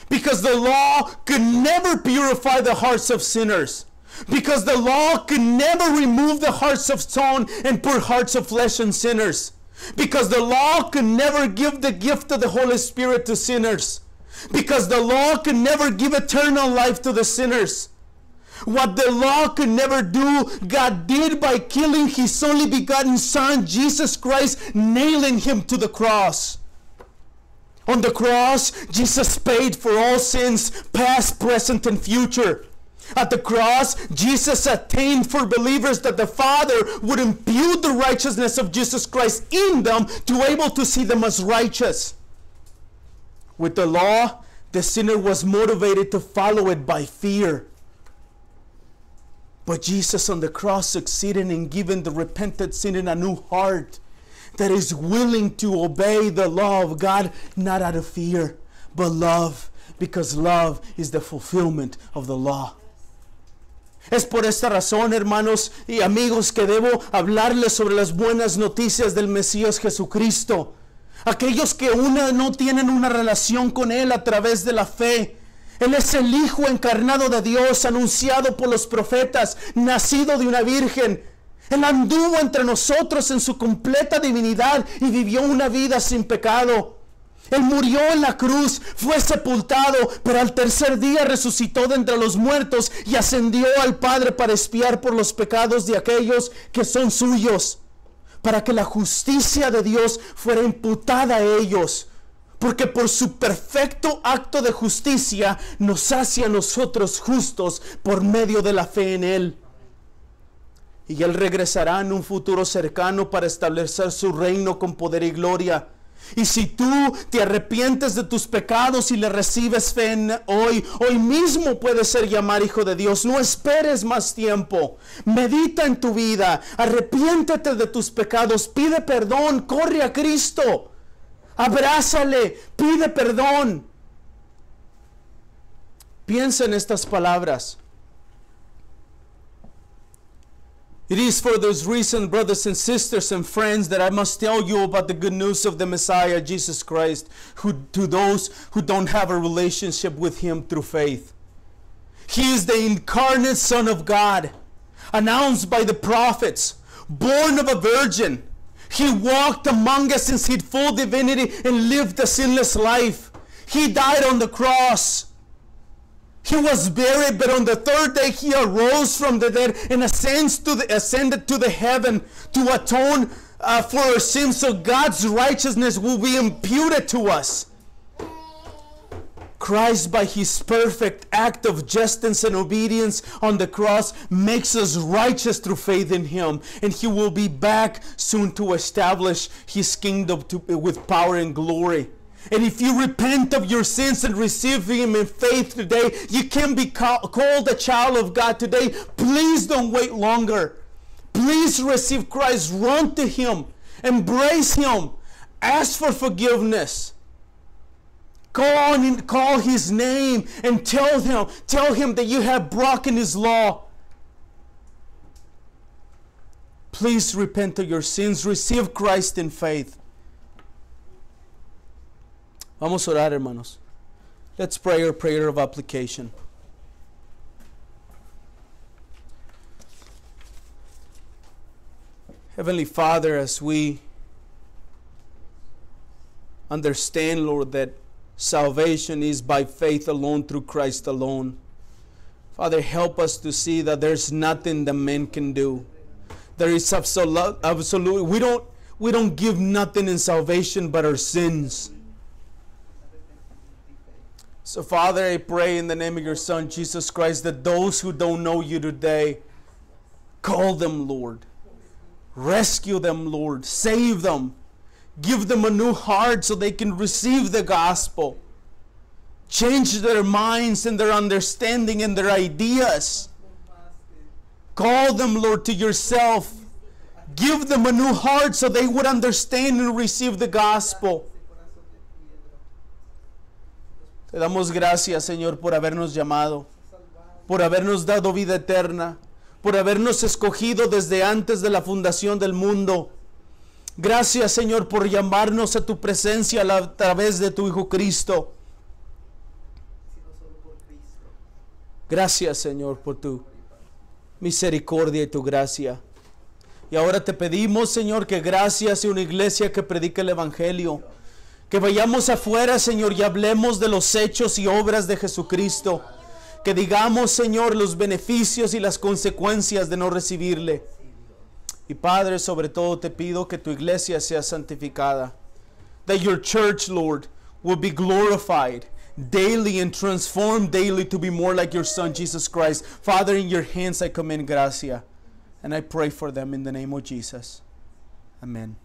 Because the law could never purify the hearts of sinners. Because the law could never remove the hearts of stone and put hearts of flesh in sinners. Because the law could never give the gift of the Holy Spirit to sinners. Because the law could never give eternal life to the sinners. What the law could never do, God did by killing His only begotten Son, Jesus Christ, nailing Him to the cross. On the cross, Jesus paid for all sins, past, present, and future. At the cross, Jesus attained for believers that the Father would impute the righteousness of Jesus Christ in them to able to see them as righteous. With the law, the sinner was motivated to follow it by fear. But Jesus on the cross succeeded in giving the repentant sinner a new heart that is willing to obey the law of God, not out of fear, but love, because love is the fulfillment of the law. Es por esta razón, hermanos y amigos, que debo hablarles sobre las buenas noticias del Mesías Jesucristo. Aquellos que no tienen una relación con Él a través de la fe. Él es el Hijo encarnado de Dios, anunciado por los profetas, nacido de una virgen. Él anduvo entre nosotros en su completa divinidad y vivió una vida sin pecado. Él murió en la cruz, fue sepultado, pero al tercer día resucitó de entre los muertos y ascendió al Padre para expiar por los pecados de aquellos que son suyos, para que la justicia de Dios fuera imputada a ellos. Porque por su perfecto acto de justicia nos hace a nosotros justos por medio de la fe en Él. Y Él regresará en un futuro cercano para establecer su reino con poder y gloria. Y si tú te arrepientes de tus pecados y le recibes fe hoy mismo puedes ser llamado hijo de Dios. No esperes más tiempo. Medita en tu vida. Arrepiéntete de tus pecados. Pide perdón. Corre a Cristo. Abrázale, pide perdón. Piensa en estas palabras. It is for this reason, brothers and sisters and friends, that I must tell you about the good news of the Messiah, Jesus Christ, to those who don't have a relationship with Him through faith. He is the incarnate Son of God, announced by the prophets, born of a virgin. He walked among us in His full divinity and lived a sinless life. He died on the cross. He was buried, but on the third day He arose from the dead and ascended to the heaven to atone for our sins, so God's righteousness will be imputed to us. Christ, by His perfect act of justice and obedience on the cross, makes us righteous through faith in Him. And He will be back soon to establish His kingdom with power and glory. And if you repent of your sins and receive Him in faith today, you can be called a child of God today. Please don't wait longer. Please receive Christ. Run to Him. Embrace Him. Ask for forgiveness. Call His name and tell Him that you have broken His law. Please repent of your sins. Receive Christ in faith. Vamos a orar, hermanos. Let's pray our prayer of application. Heavenly Father, as we understand, Lord, that salvation is by faith alone, through Christ alone. Father, help us to see that there's nothing that men can do. There is absolute. We don't give nothing in salvation but our sins. So, Father, I pray in the name of your Son, Jesus Christ, that those who don't know you today, call them, Lord. Rescue them, Lord. Save them. Give them a new heart so they can receive the gospel. Change their minds and their understanding and their ideas. Call them, Lord, to yourself. Give them a new heart so they would understand and receive the gospel. Te damos gracias, Señor, por habernos llamado, por habernos dado vida eterna, por habernos escogido desde antes de la fundación del mundo. Gracias, Señor, por llamarnos a tu presencia a través de tu Hijo Cristo. Gracias, Señor, por tu misericordia y tu gracia. Y ahora te pedimos, Señor, que gracias sea una iglesia que predique el Evangelio. Que vayamos afuera, Señor, y hablemos de los hechos y obras de Jesucristo. Que digamos, Señor, los beneficios y las consecuencias de no recibirle. Y Padre, sobre todo te pido que tu iglesia sea santificada. That your church, Lord, will be glorified daily and transformed daily to be more like your Son, Jesus Christ. Father, in your hands I commend gracia. And I pray for them in the name of Jesus. Amen.